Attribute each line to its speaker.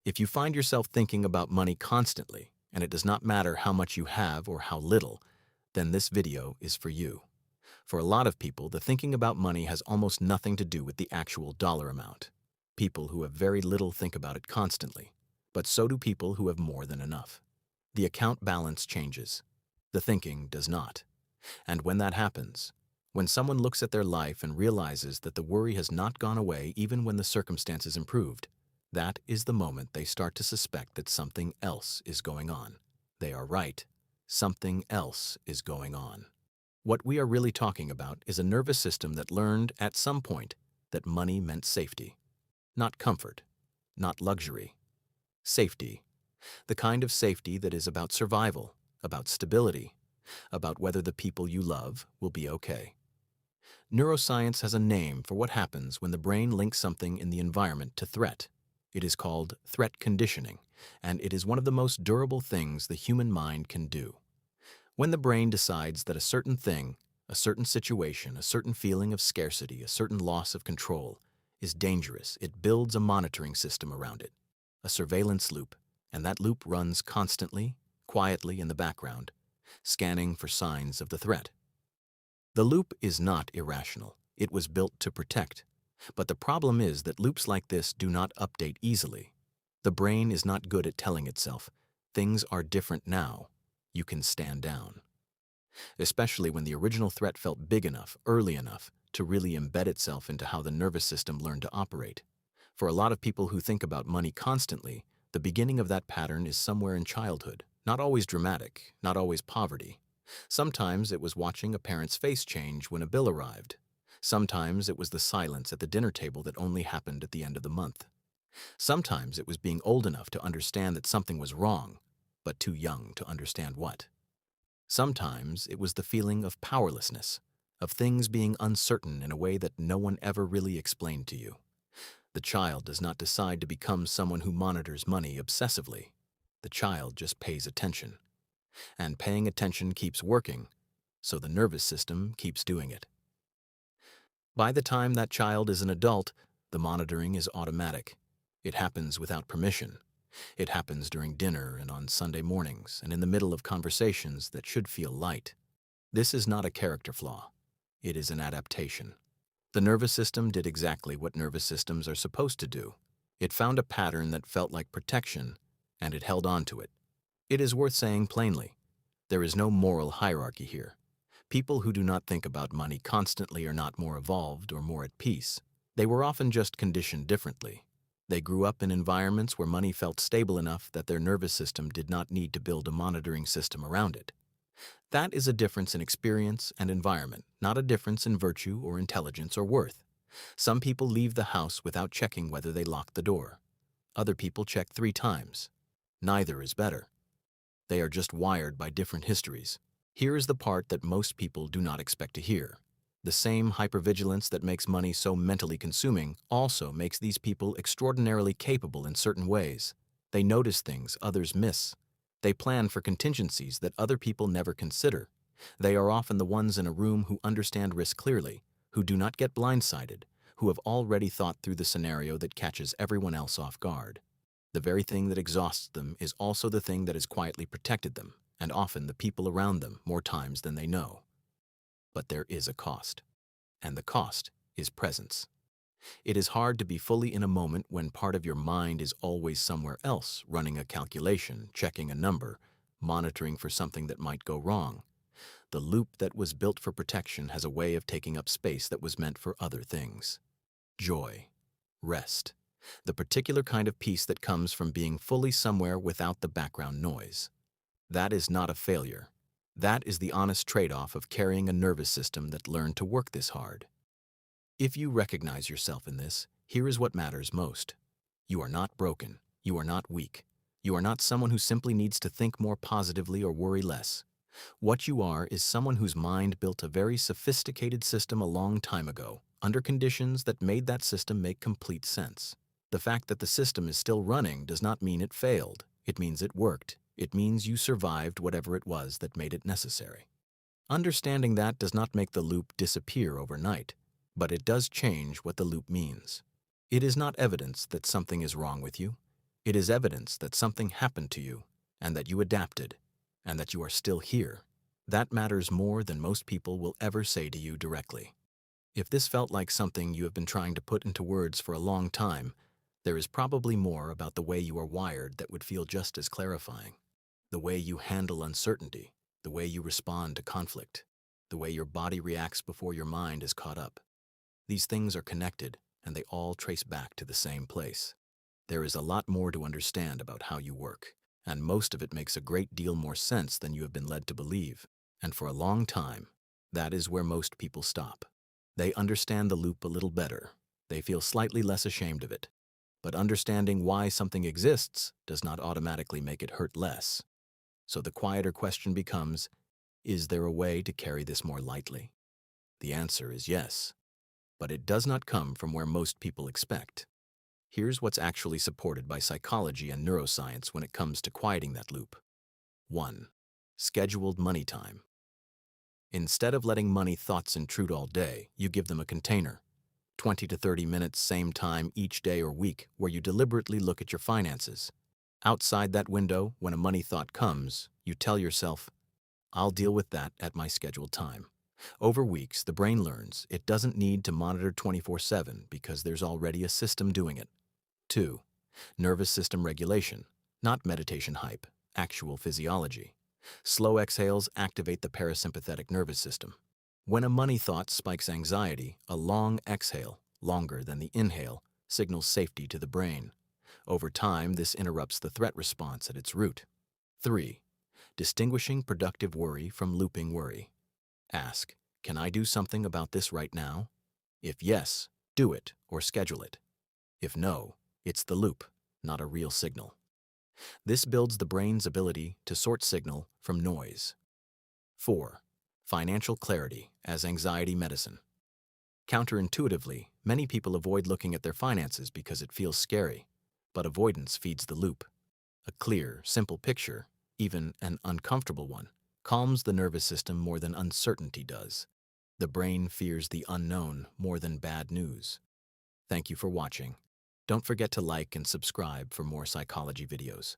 Speaker 1: If you find yourself thinking about money constantly, and it does not matter how much you have or how little, then this video is for you. For a lot of people, the thinking about money has almost nothing to do with the actual dollar amount. People who have very little think about it constantly, but so do people who have more than enough. The account balance changes. The thinking does not. And when that happens, when someone looks at their life and realizes that the worry has not gone away even when the circumstances improved, that is the moment they start to suspect that something else is going on. They are right. Something else is going on. What we are really talking about is a nervous system that learned at some point that money meant safety. Not comfort, not luxury. Safety. The kind of safety that is about survival, about stability, about whether the people you love will be okay. Neuroscience has a name for what happens when the brain links something in the environment to threat. It is called threat conditioning, and it is one of the most durable things the human mind can do. When the brain decides that a certain thing, a certain situation, a certain feeling of scarcity, a certain loss of control, is dangerous, it builds a monitoring system around it, a surveillance loop, and that loop runs constantly, quietly in the background, scanning for signs of the threat. The loop is not irrational. It was built to protect. But the problem is that loops like this do not update easily. The brain is not good at telling itself, things are different now. You can stand down. Especially when the original threat felt big enough, early enough, to really embed itself into how the nervous system learned to operate. For a lot of people who think about money constantly, the beginning of that pattern is somewhere in childhood. Not always dramatic, not always poverty. Sometimes it was watching a parent's face change when a bill arrived. Sometimes it was the silence at the dinner table that only happened at the end of the month. Sometimes it was being old enough to understand that something was wrong, but too young to understand what. Sometimes it was the feeling of powerlessness, of things being uncertain in a way that no one ever really explained to you. The child does not decide to become someone who monitors money obsessively. The child just pays attention. And paying attention keeps working, so the nervous system keeps doing it. By the time that child is an adult, the monitoring is automatic. It happens without permission. It happens during dinner and on Sunday mornings and in the middle of conversations that should feel light. This is not a character flaw. It is an adaptation. The nervous system did exactly what nervous systems are supposed to do. It found a pattern that felt like protection, and it held on to it. It is worth saying plainly, there is no moral hierarchy here. People who do not think about money constantly are not more evolved or more at peace. They were often just conditioned differently. They grew up in environments where money felt stable enough that their nervous system did not need to build a monitoring system around it. That is a difference in experience and environment, not a difference in virtue or intelligence or worth. Some people leave the house without checking whether they locked the door. Other people check 3 times. Neither is better. They are just wired by different histories. Here is the part that most people do not expect to hear. The same hypervigilance that makes money so mentally consuming also makes these people extraordinarily capable in certain ways. They notice things others miss. They plan for contingencies that other people never consider. They are often the ones in a room who understand risk clearly, who do not get blindsided, who have already thought through the scenario that catches everyone else off guard. The very thing that exhausts them is also the thing that has quietly protected them, and often the people around them more times than they know. But there is a cost, and the cost is presence. It is hard to be fully in a moment when part of your mind is always somewhere else, running a calculation, checking a number, monitoring for something that might go wrong. The loop that was built for protection has a way of taking up space that was meant for other things. Joy, rest, the particular kind of peace that comes from being fully somewhere without the background noise. That is not a failure. That is the honest trade-off of carrying a nervous system that learned to work this hard. If you recognize yourself in this, here is what matters most. You are not broken. You are not weak. You are not someone who simply needs to think more positively or worry less. What you are is someone whose mind built a very sophisticated system a long time ago, under conditions that made that system make complete sense. The fact that the system is still running does not mean it failed. It means it worked. It means you survived whatever it was that made it necessary. Understanding that does not make the loop disappear overnight, but it does change what the loop means. It is not evidence that something is wrong with you. It is evidence that something happened to you, and that you adapted, and that you are still here. That matters more than most people will ever say to you directly. If this felt like something you have been trying to put into words for a long time, there is probably more about the way you are wired that would feel just as clarifying. The way you handle uncertainty, the way you respond to conflict, the way your body reacts before your mind is caught up. These things are connected, and they all trace back to the same place. There is a lot more to understand about how you work, and most of it makes a great deal more sense than you have been led to believe. And for a long time, that is where most people stop. They understand the loop a little better. They feel slightly less ashamed of it. But understanding why something exists does not automatically make it hurt less. So the quieter question becomes, is there a way to carry this more lightly? The answer is yes, but it does not come from where most people expect. Here's what's actually supported by psychology and neuroscience when it comes to quieting that loop. 1. Scheduled money time. Instead of letting money thoughts intrude all day, you give them a container. 20 to 30 minutes same time each day or week where you deliberately look at your finances. Outside that window, when a money thought comes, you tell yourself, I'll deal with that at my scheduled time. Over weeks, the brain learns it doesn't need to monitor 24/7 because there's already a system doing it. 2. Nervous system regulation, not meditation hype, actual physiology. Slow exhales activate the parasympathetic nervous system. When a money thought spikes anxiety, a long exhale, longer than the inhale, signals safety to the brain. Over time, this interrupts the threat response at its root. 3. Distinguishing productive worry from looping worry. Ask, can I do something about this right now? If yes, do it or schedule it. If no, it's the loop, not a real signal. This builds the brain's ability to sort signal from noise. 4. Financial clarity as anxiety medicine. Counterintuitively, many people avoid looking at their finances because it feels scary, but avoidance feeds the loop. A clear, simple picture, even an uncomfortable one, calms the nervous system more than uncertainty does. The brain fears the unknown more than bad news. Thank you for watching. Don't forget to like and subscribe for more psychology videos.